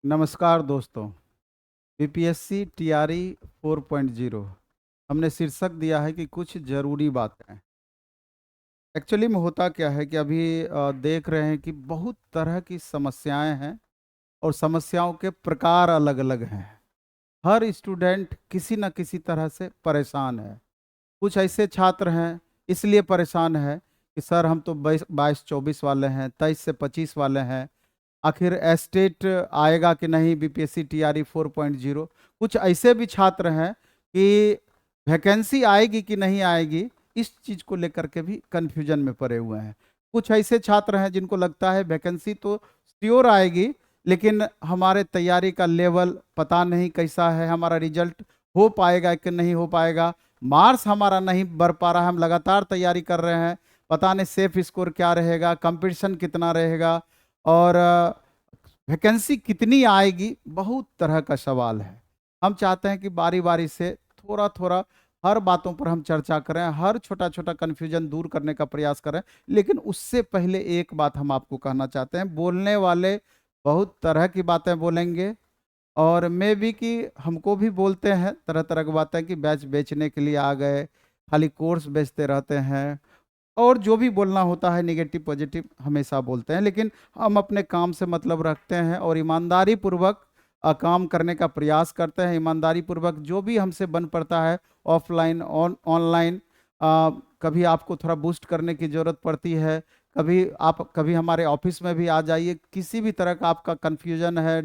नमस्कार दोस्तों। BPSC TRE 4.0 हमने शीर्षक दिया है कि कुछ ज़रूरी बातें। एक्चुअली में होता क्या है कि अभी देख रहे हैं कि बहुत तरह की समस्याएं हैं और समस्याओं के प्रकार अलग अलग हैं। हर स्टूडेंट किसी न किसी तरह से परेशान है। कुछ ऐसे छात्र हैं इसलिए परेशान है कि सर हम तो 22-24 वाले हैं, 23 से 25 वाले हैं, आखिर एस्टेट आएगा कि नहीं बीपीएससी टीआरई 4.0। कुछ ऐसे भी छात्र हैं कि वैकेंसी आएगी कि नहीं आएगी, इस चीज़ को लेकर के भी कन्फ्यूजन में पड़े हुए हैं। कुछ ऐसे छात्र हैं जिनको लगता है वैकेंसी तो श्योर आएगी, लेकिन हमारे तैयारी का लेवल पता नहीं कैसा है, हमारा रिजल्ट हो पाएगा कि नहीं हो पाएगा, मार्क्स हमारा नहीं बढ़ पा रहा है, हम लगातार तैयारी कर रहे हैं, पता नहीं सेफ स्कोर क्या रहेगा, कंपटीशन कितना रहेगा और वैकेंसी कितनी आएगी। बहुत तरह का सवाल है। हम चाहते हैं कि बारी बारी से थोड़ा थोड़ा हर बातों पर हम चर्चा करें, हर छोटा छोटा कन्फ्यूजन दूर करने का प्रयास करें। लेकिन उससे पहले एक बात हम आपको कहना चाहते हैं, बोलने वाले बहुत तरह की बातें बोलेंगे और मे भी कि हमको भी बोलते हैं तरह तरह की बातें कि बैच बेचने के लिए आ गए, खाली कोर्स बेचते रहते हैं और जो भी बोलना होता है नेगेटिव पॉजिटिव हमेशा बोलते हैं। लेकिन हम अपने काम से मतलब रखते हैं और ईमानदारी पूर्वक काम करने का प्रयास करते हैं। ईमानदारी पूर्वक जो भी हमसे बन पड़ता है, ऑफलाइन ऑनलाइन, कभी आपको थोड़ा बूस्ट करने की ज़रूरत पड़ती है, कभी हमारे ऑफिस में भी आ जाइए। किसी भी तरह का आपका कन्फ्यूजन है,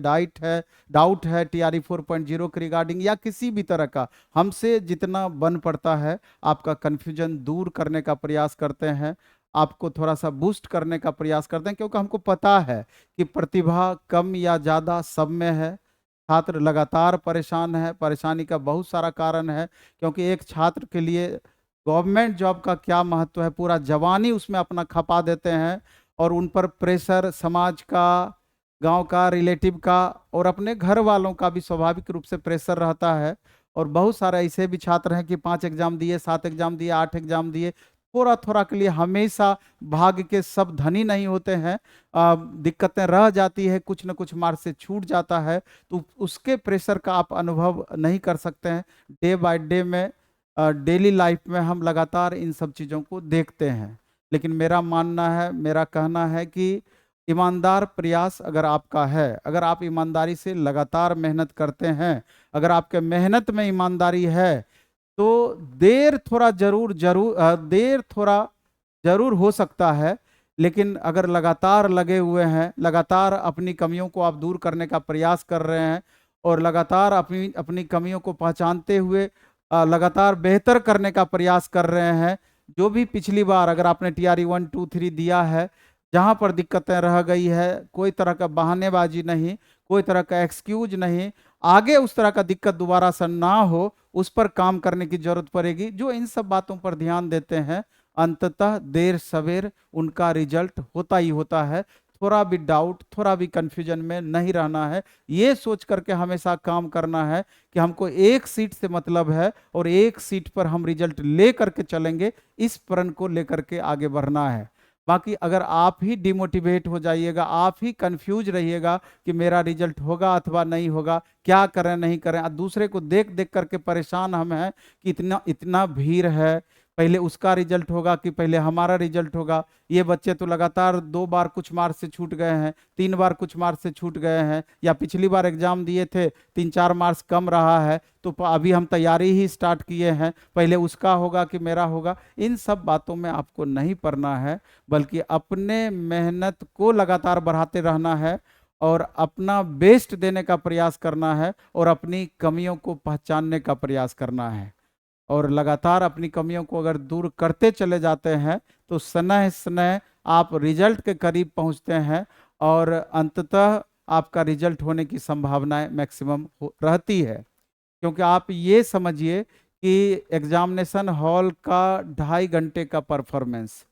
डाउट है टीआरई 4.0 के रिगार्डिंग या किसी भी तरह का, हमसे जितना बन पड़ता है आपका कन्फ्यूजन दूर करने का प्रयास करते हैं, आपको थोड़ा सा बूस्ट करने का प्रयास करते हैं, क्योंकि हमको पता है कि प्रतिभा कम या ज़्यादा सब में है। छात्र लगातार परेशान है, परेशानी का बहुत सारा कारण है, क्योंकि एक छात्र के लिए गवर्नमेंट जॉब का क्या महत्व है, पूरा जवानी उसमें अपना खपा देते हैं और उन पर प्रेशर समाज का, गांव का, रिलेटिव का और अपने घर वालों का भी स्वाभाविक रूप से प्रेशर रहता है। और बहुत सारे ऐसे भी छात्र हैं कि 5 एग्जाम दिए, 7 एग्जाम दिए, 8 एग्जाम दिए, थोड़ा थोड़ा के लिए हमेशा भाग्य के सब धनी नहीं होते हैं। दिक्कतें रह जाती है, कुछ न कुछ मार्क्स से छूट जाता है, तो उसके प्रेशर का आप अनुभव नहीं कर सकते हैं। डे बाय डे में, डेली लाइफ में हम लगातार इन सब चीज़ों को देखते हैं। लेकिन मेरा मानना है, मेरा कहना है कि ईमानदार प्रयास अगर आपका है, अगर आप ईमानदारी से लगातार मेहनत करते हैं, अगर आपके मेहनत में ईमानदारी है, तो देर थोड़ा जरूर हो सकता है। लेकिन अगर लगातार लगे हुए हैं, लगातार अपनी कमियों को आप दूर करने का प्रयास कर रहे हैं और लगातार अपनी अपनी कमियों को पहचानते हुए लगातार बेहतर करने का प्रयास कर रहे हैं। जो भी पिछली बार अगर आपने टीआरई 1, 2, 3 दिया है, जहाँ पर दिक्कतें रह गई है, कोई तरह का बहानेबाजी नहीं, कोई तरह का एक्सक्यूज नहीं, आगे उस तरह का दिक्कत दोबारा से ना हो, उस पर काम करने की जरूरत पड़ेगी। जो इन सब बातों पर ध्यान देते हैं, अंततः देर सवेर उनका रिजल्ट होता ही होता है। थोड़ा भी डाउट, थोड़ा भी कंफ्यूजन में नहीं रहना है, ये सोच करके हमेशा काम करना है कि हमको एक सीट से मतलब है और एक सीट पर हम रिजल्ट ले करके चलेंगे, इस प्रण को लेकर के आगे बढ़ना है। बाकी अगर आप ही डिमोटिवेट हो जाइएगा, आप ही कंफ्यूज रहिएगा कि मेरा रिजल्ट होगा अथवा नहीं होगा, क्या करें नहीं करें, दूसरे को देख देख करके परेशान हम हैं कि इतना इतना भीड़ है, पहले उसका रिजल्ट होगा कि पहले हमारा रिजल्ट होगा। ये बच्चे तो लगातार 2 बार कुछ मार्क्स से छूट गए हैं, 3 बार कुछ मार्क्स से छूट गए हैं, या पिछली बार एग्जाम दिए थे 3-4 मार्क्स कम रहा है, तो अभी हम तैयारी ही स्टार्ट किए हैं, पहले उसका होगा कि मेरा होगा। इन सब बातों में आपको नहीं पड़ना है, बल्कि अपने मेहनत को लगातार बढ़ाते रहना है और अपना बेस्ट देने का प्रयास करना है और अपनी कमियों को पहचानने का प्रयास करना है। और लगातार अपनी कमियों को अगर दूर करते चले जाते हैं तो सनह सनह आप रिजल्ट के करीब पहुंचते हैं और अंततः आपका रिजल्ट होने की संभावनाएं मैक्सिमम रहती है। क्योंकि आप ये समझिए कि एग्जामिनेशन हॉल का 2.5 घंटे का परफॉर्मेंस,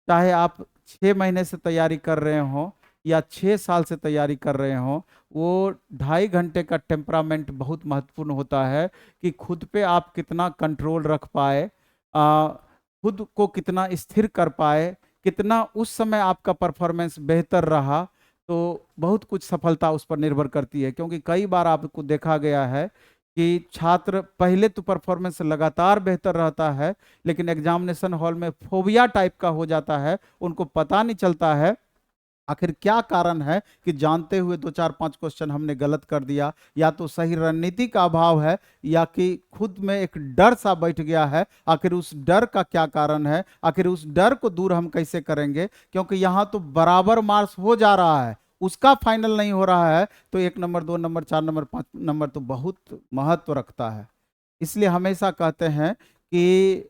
चाहे आप 6 महीने से तैयारी कर रहे हो या 6 साल से तैयारी कर रहे हो, वो 2.5 घंटे का टेम्परामेंट बहुत महत्वपूर्ण होता है कि खुद पे आप कितना कंट्रोल रख पाए, खुद को कितना स्थिर कर पाए, कितना उस समय आपका परफॉर्मेंस बेहतर रहा। तो बहुत कुछ सफलता उस पर निर्भर करती है, क्योंकि कई बार आपको देखा गया है कि छात्र पहले तो परफॉर्मेंस लगातार बेहतर रहता है, लेकिन एग्जामिनेशन हॉल में फोबिया टाइप का हो जाता है, उनको पता नहीं चलता है आखिर क्या कारण है कि जानते हुए 2 4 5 क्वेश्चन हमने गलत कर दिया। या तो सही रणनीति का अभाव है, या कि खुद में एक डर सा बैठ गया है। आखिर उस डर का क्या कारण है, आखिर उस डर को दूर हम कैसे करेंगे, क्योंकि यहाँ तो बराबर मार्क्स हो जा रहा है, उसका फाइनल नहीं हो रहा है, तो 1 नंबर 2 नंबर 4 नंबर 5 नंबर तो बहुत महत्व रखता है। इसलिए हमेशा कहते हैं कि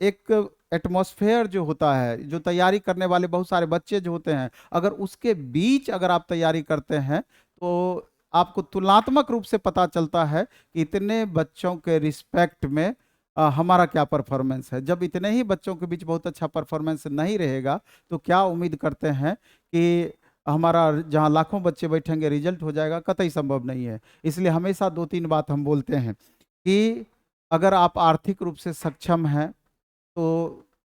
एक एटमॉस्फेयर जो होता है, जो तैयारी करने वाले बहुत सारे बच्चे जो होते हैं, अगर उसके बीच अगर आप तैयारी करते हैं तो आपको तुलनात्मक रूप से पता चलता है कि इतने बच्चों के रिस्पेक्ट में हमारा क्या परफॉर्मेंस है। जब इतने ही बच्चों के बीच बहुत अच्छा परफॉर्मेंस नहीं रहेगा तो क्या उम्मीद करते हैं कि हमारा जहाँ लाखों बच्चे बैठेंगे रिजल्ट हो जाएगा? कतई संभव नहीं है। इसलिए हमेशा 2 3 बात हम बोलते हैं कि अगर आप आर्थिक रूप से सक्षम हैं तो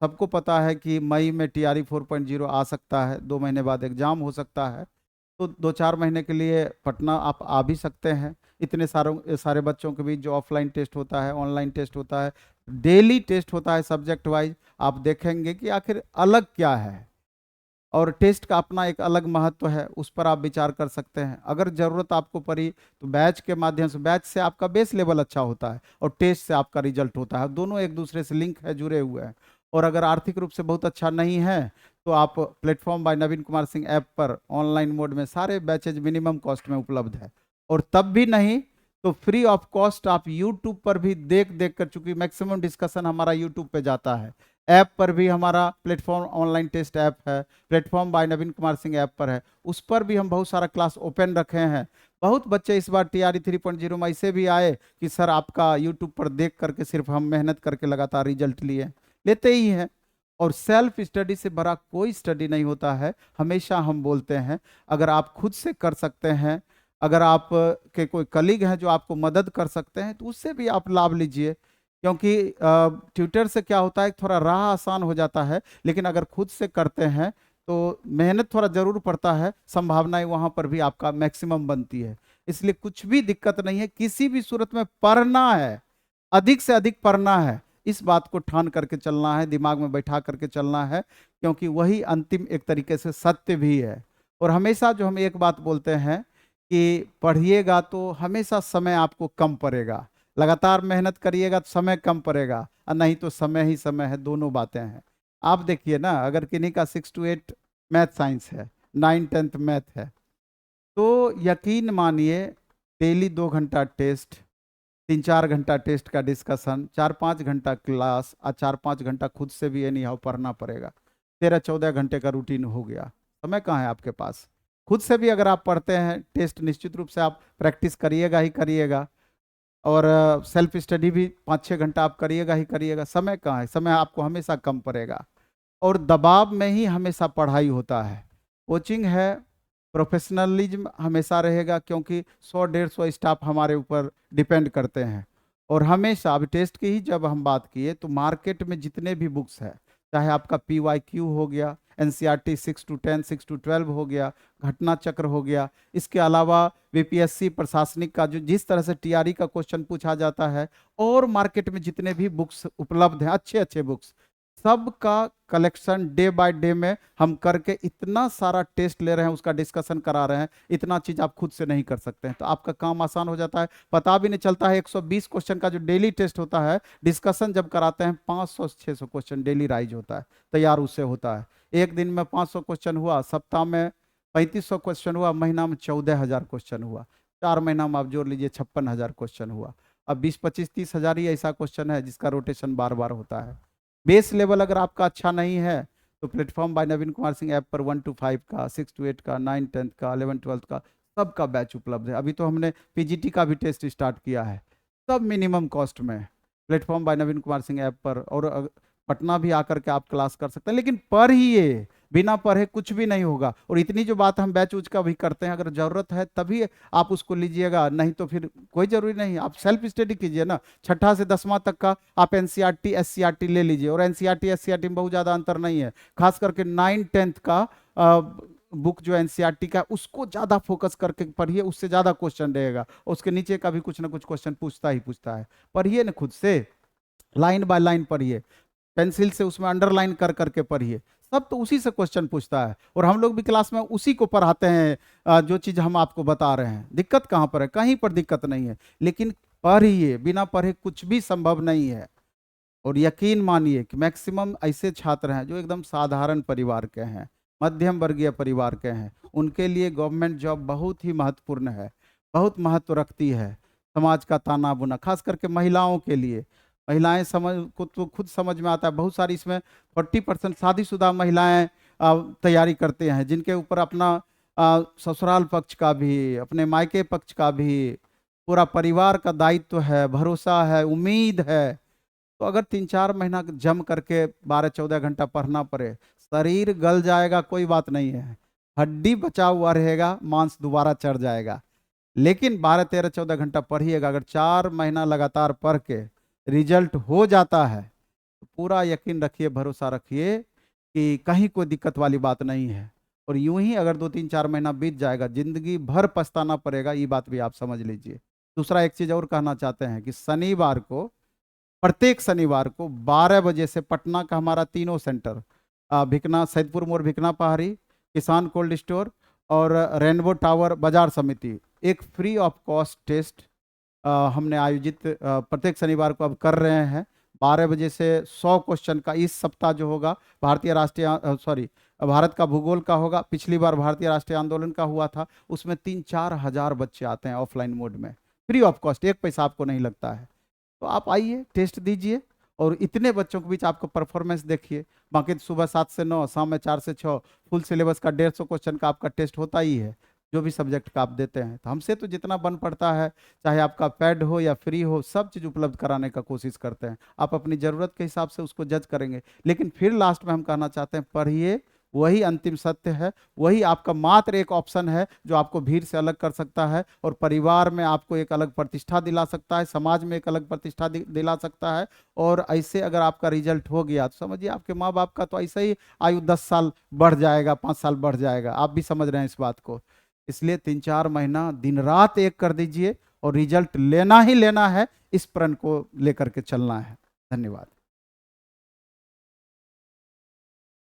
सबको पता है कि मई में टीआरई 4.0 आ सकता है, 2 महीने बाद एग्जाम हो सकता है, तो 2 4 महीने के लिए पटना आप आ भी सकते हैं। इतने सारे बच्चों के बीच जो ऑफलाइन टेस्ट होता है, ऑनलाइन टेस्ट होता है, डेली टेस्ट होता है सब्जेक्ट वाइज, आप देखेंगे कि आखिर अलग क्या है, और टेस्ट का अपना एक अलग महत्व है, उस पर आप विचार कर सकते हैं। अगर ज़रूरत आपको पड़ी तो बैच के माध्यम से, बैच से आपका बेस लेवल अच्छा होता है और टेस्ट से आपका रिजल्ट होता है, दोनों एक दूसरे से लिंक है, जुड़े हुए हैं। और अगर आर्थिक रूप से बहुत अच्छा नहीं है तो आप प्लेटफॉर्म बाय नवीन कुमार सिंह ऐप पर ऑनलाइन मोड में सारे बैचेज मिनिमम कॉस्ट में उपलब्ध है। और तब भी नहीं तो फ्री ऑफ कॉस्ट आप यूट्यूब पर भी देख देख कर, चूंकि मैक्सिमम डिस्कशन हमारा यूट्यूब पे जाता है, ऐप पर भी हमारा प्लेटफॉर्म ऑनलाइन टेस्ट ऐप है, प्लेटफॉर्म बाय नवीन कुमार सिंह ऐप पर है, उस पर भी हम बहुत सारा क्लास ओपन रखे हैं। बहुत बच्चे इस बार टीआरई 3.0 में ऐसे भी आए कि सर आपका यूट्यूब पर देख करके सिर्फ हम मेहनत करके लगातार रिजल्ट लेते ही हैं। और सेल्फ स्टडी से बड़ा कोई स्टडी नहीं होता है। हमेशा हम बोलते हैं अगर आप खुद से कर सकते हैं, अगर आप के कोई कलीग हैं जो आपको मदद कर सकते हैं, तो उससे भी आप लाभ लीजिए। क्योंकि ट्यूटर से क्या होता है, थोड़ा राह आसान हो जाता है, लेकिन अगर खुद से करते हैं तो मेहनत थोड़ा जरूर पड़ता है, संभावनाएं वहां पर भी आपका मैक्सिमम बनती है। इसलिए कुछ भी दिक्कत नहीं है, किसी भी सूरत में पढ़ना है, अधिक से अधिक पढ़ना है, इस बात को ठान करके चलना है, दिमाग में बैठा करके चलना है, क्योंकि वही अंतिम एक तरीके से सत्य भी है। और हमेशा जो हम एक बात बोलते हैं कि पढ़िएगा तो हमेशा समय आपको कम पड़ेगा, लगातार मेहनत करिएगा तो समय कम पड़ेगा, और नहीं तो समय ही समय है, दोनों बातें हैं। आप देखिए ना, अगर किन्हीं का 6 to 8 मैथ साइंस है, 9 10th मैथ है, तो यकीन मानिए डेली 2 घंटा टेस्ट, 3 4 घंटा टेस्ट का डिस्कशन, 4 5 घंटा क्लास और 4 5 घंटा खुद से भी एनी हाउ पढ़ना पड़ेगा। 13 14 घंटे का रूटीन हो गया, समय कहाँ है आपके पास? खुद से भी अगर आप पढ़ते हैं, टेस्ट निश्चित रूप से आप प्रैक्टिस करिएगा ही करिएगा, और सेल्फ स्टडी भी 5 6 घंटा आप करिएगा ही करिएगा। समय कहाँ है? समय आपको हमेशा कम पड़ेगा, और दबाव में ही हमेशा पढ़ाई होता है। कोचिंग है, प्रोफेशनलिज्म हमेशा रहेगा, क्योंकि 100 150 स्टाफ हमारे ऊपर डिपेंड करते हैं। और हमेशा, अभी टेस्ट की ही जब हम बात किए, तो मार्केट में जितने भी बुक्स है, चाहे आपका PYQ हो गया, NCERT 6 to 10 6 to 12 हो गया, घटना चक्र हो गया, इसके अलावा VPSC प्रशासनिक का जो जिस तरह से TRE का क्वेश्चन पूछा जाता है, और मार्केट में जितने भी बुक्स उपलब्ध हैं, अच्छे अच्छे बुक्स, सबका कलेक्शन डे बाय डे में हम करके इतना सारा टेस्ट ले रहे हैं, उसका डिस्कशन करा रहे हैं। इतना चीज आप खुद से नहीं कर सकते हैं, तो आपका काम आसान हो जाता है, पता भी नहीं चलता है। 120 क्वेश्चन का जो डेली टेस्ट होता है, डिस्कशन जब कराते हैं 500 600 क्वेश्चन डेली राइज होता है, तैयार उससे होता है। एक दिन में 500 क्वेश्चन हुआ, सप्ताह में 3500 क्वेश्चन हुआ, महीना में 14,000 क्वेश्चन हुआ, 4 महीना में आप जोड़ लीजिए 56,000 क्वेश्चन हुआ। अब 20 25 30 हज़ार ही ऐसा क्वेश्चन है जिसका रोटेशन बार बार होता है। बेस लेवल अगर आपका अच्छा नहीं है तो प्लेटफॉर्म बाय नवीन कुमार सिंह ऐप पर 1 to 5 का, 6 to 8 का, 9 10th का, 11 12th का सबका बैच उपलब्ध है। अभी तो हमने PGT का भी टेस्ट स्टार्ट किया है, सब मिनिमम कॉस्ट में, प्लेटफॉर्म बाय नवीन कुमार सिंह ऐप पर। और पटना भी आकर के आप क्लास कर सकते हैं, लेकिन पढ़िए, बिना पढ़े कुछ भी नहीं होगा। और इतनी जो बात हम बैच उच का भी करते हैं, अगर जरूरत है तभी आप उसको लीजिएगा, नहीं तो फिर कोई जरूरी नहीं। आप सेल्फ स्टडी कीजिए ना, 6ठा से 10वां तक का आप NCERT SCERT ले लीजिए, और NCERT SCERT में बहुत ज़्यादा अंतर नहीं है। खास करके 9 10th का बुक जो एनसीईआरटी का है उसको ज़्यादा फोकस करके पढ़िए, उससे ज़्यादा क्वेश्चन रहेगा। उसके नीचे का भी कुछ ना कुछ क्वेश्चन पूछता ही पूछता है। पढ़िए ना खुद से, लाइन बाय लाइन पढ़िए, पेंसिल से उसमें अंडरलाइन कर करके पढ़िए। सब तो उसी से क्वेश्चन पूछता है, और हम लोग भी क्लास में उसी को पढ़ाते हैं। जो चीज़ हम आपको बता रहे हैं, दिक्कत कहाँ पर है? कहीं पर दिक्कत नहीं है, लेकिन पढ़िए, बिना पढ़े कुछ भी संभव नहीं है। और यकीन मानिए कि मैक्सिमम ऐसे छात्र हैं जो एकदम साधारण परिवार के हैं, मध्यम वर्गीय परिवार के हैं, उनके लिए गवर्नमेंट जॉब बहुत ही महत्वपूर्ण है, बहुत महत्व रखती है। समाज का ताना बुना, खास करके महिलाओं के लिए, महिलाएं समझ को तो खुद समझ में आता है। बहुत सारी इसमें 40% शादीशुदा महिलाएं तैयारी करते हैं, जिनके ऊपर अपना ससुराल पक्ष का भी, अपने मायके पक्ष का भी, पूरा परिवार का दायित्व है, भरोसा है, उम्मीद है। तो अगर 3-4 महीना जम करके 12-14 घंटा पढ़ना पड़े, शरीर गल जाएगा, कोई बात नहीं है, हड्डी बचा हुआ रहेगा, मांस दोबारा चढ़ जाएगा। लेकिन 12-13-14 घंटा पढ़िएगा। अगर 4 महीना लगातार पढ़ के रिजल्ट हो जाता है, तो पूरा यकीन रखिए, भरोसा रखिए कि कहीं कोई दिक्कत वाली बात नहीं है। और यूं ही अगर 2-3-4 महीना बीत जाएगा, जिंदगी भर पछताना पड़ेगा, ये बात भी आप समझ लीजिए। दूसरा एक चीज और कहना चाहते हैं कि शनिवार को, प्रत्येक शनिवार को 12 बजे से पटना का हमारा तीनों सेंटर, भिकना, सैदपुर मोड़ भिकना पहाड़ी, किसान कोल्ड स्टोर और रेनबो टावर बाजार समिति, एक फ्री ऑफ कॉस्ट टेस्ट हमने आयोजित प्रत्येक शनिवार को अब कर रहे हैं। 12 बजे से 100 क्वेश्चन का इस सप्ताह जो होगा, भारतीय राष्ट्रीय सॉरी भारत का भूगोल का होगा। पिछली बार भारतीय राष्ट्रीय आंदोलन का हुआ था, उसमें 3-4 हजार बच्चे आते हैं ऑफलाइन मोड में, फ्री ऑफ कॉस्ट, एक पैसा आपको नहीं लगता है। तो आप आइए, टेस्ट दीजिए, और इतने बच्चों के बीच आपको परफॉर्मेंस देखिए। बाकी तो सुबह 7 से 9, शाम में 4 से 6 फुल सिलेबस का 150 क्वेश्चन का आपका टेस्ट होता ही है, जो भी सब्जेक्ट का आप देते हैं। तो हमसे तो जितना बन पड़ता है, चाहे आपका पैड हो या फ्री हो, सब चीज़ उपलब्ध कराने का कोशिश करते हैं। आप अपनी ज़रूरत के हिसाब से उसको जज करेंगे। लेकिन फिर लास्ट में हम कहना चाहते हैं, पढ़िए, वही अंतिम सत्य है, वही आपका मात्र एक ऑप्शन है जो आपको भीड़ से अलग कर सकता है, और परिवार में आपको एक अलग प्रतिष्ठा दिला सकता है, समाज में एक अलग प्रतिष्ठा दिला सकता है। और ऐसे अगर आपका रिजल्ट हो गया, तो समझिए आपके माँ बाप का तो ऐसे ही आयु 10 साल बढ़ जाएगा, 5 साल बढ़ जाएगा। आप भी समझ रहे हैं इस बात को। इसलिए 3-4 महीना दिन रात एक कर दीजिए, और रिजल्ट लेना ही लेना है, इस प्रण को लेकर के चलना है। धन्यवाद।